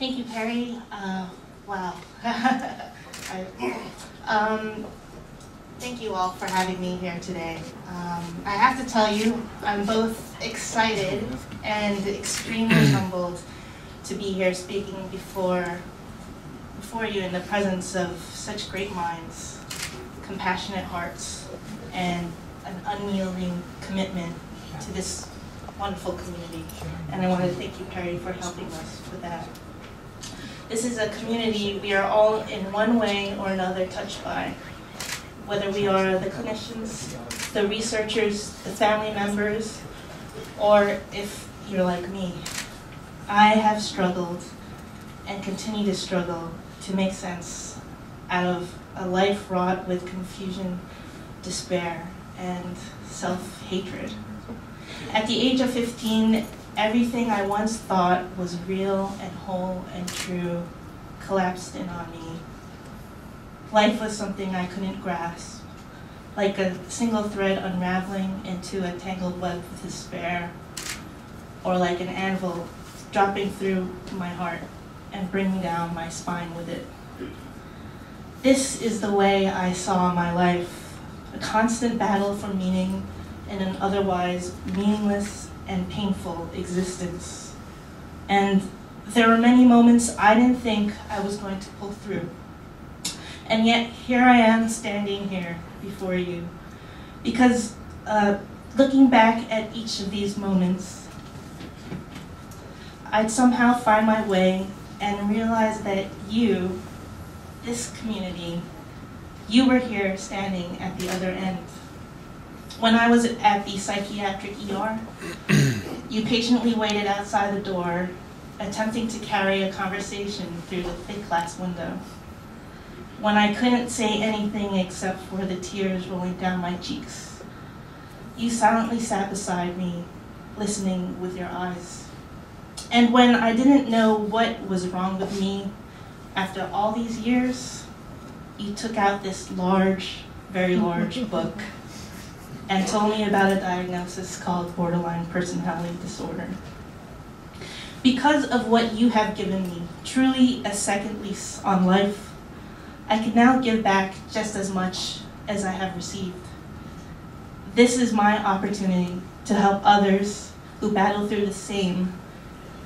Thank you, Perry. Wow. Thank you all for having me here today. I have to tell you, I'm both excited and extremely humbled to be here speaking before you in the presence of such great minds, compassionate hearts, and an unyielding commitment to this wonderful community. And I want to thank you, Perry, for helping us with that. This is a community we are all in one way or another touched by, whether we are the clinicians, the researchers, the family members, or if you're like me. I have struggled and continue to struggle to make sense out of a life wrought with confusion, despair, and self-hatred. At the age of 15, everything I once thought was real and whole and true collapsed in on me. Life was something I couldn't grasp, like a single thread unraveling into a tangled web of despair, or like an anvil dropping through my heart and bringing down my spine with it. This is the way I saw my life, a constant battle for meaning in an otherwise meaningless and painful existence. And there were many moments I didn't think I was going to pull through. And yet here I am standing here before you, because looking back at each of these moments, I'd somehow find my way and realize that you, this community, you were here standing at the other end. When I was at the psychiatric ER, you patiently waited outside the door, attempting to carry a conversation through the thick glass window. When I couldn't say anything except for the tears rolling down my cheeks, you silently sat beside me, listening with your eyes. And when I didn't know what was wrong with me, after all these years, you took out this large, very large book and told me about a diagnosis called borderline personality disorder. Because of what you have given me, truly a second lease on life, I can now give back just as much as I have received. This is my opportunity to help others who battle through the same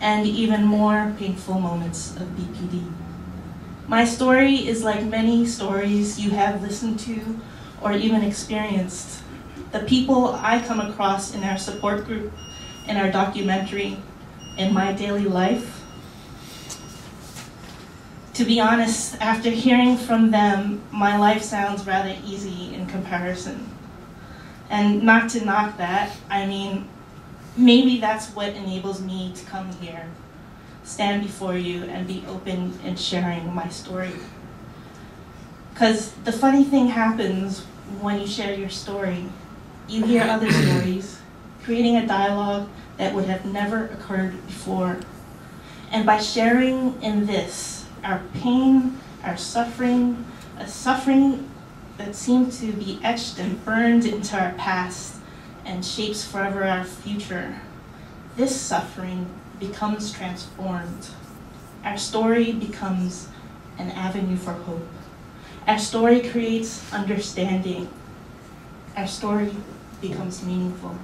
and even more painful moments of BPD. My story is like many stories you have listened to or even experienced. The people I come across in our support group, in our documentary, in my daily life. To be honest, after hearing from them, my life sounds rather easy in comparison. And not to knock that, I mean, maybe that's what enables me to come here, stand before you, and be open in sharing my story. Because the funny thing happens when you share your story. You hear other stories, creating a dialogue that would have never occurred before. And by sharing in this, our pain, our suffering, a suffering that seems to be etched and burned into our past and shapes forever our future, this suffering becomes transformed. Our story becomes an avenue for hope. Our story creates understanding. Our story becomes meaningful.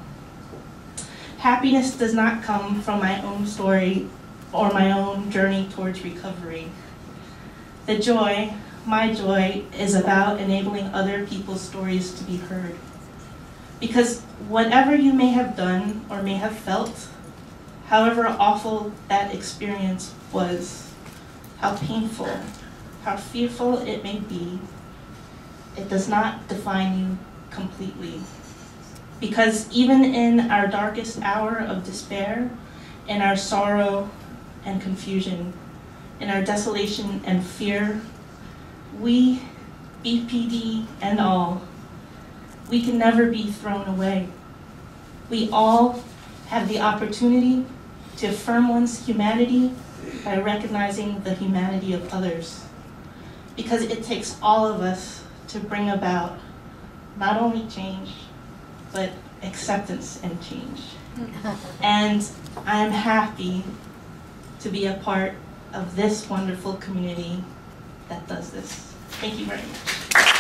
Happiness does not come from my own story or my own journey towards recovery. The joy, my joy, is about enabling other people's stories to be heard. Because whatever you may have done or may have felt, however awful that experience was, how painful, how fearful it may be, it does not define you completely. Because even in our darkest hour of despair, in our sorrow and confusion, in our desolation and fear, we, BPD and all, we can never be thrown away. We all have the opportunity to affirm one's humanity by recognizing the humanity of others. Because it takes all of us to bring about not only change, but acceptance and change. And I'm happy to be a part of this wonderful community that does this. Thank you very much.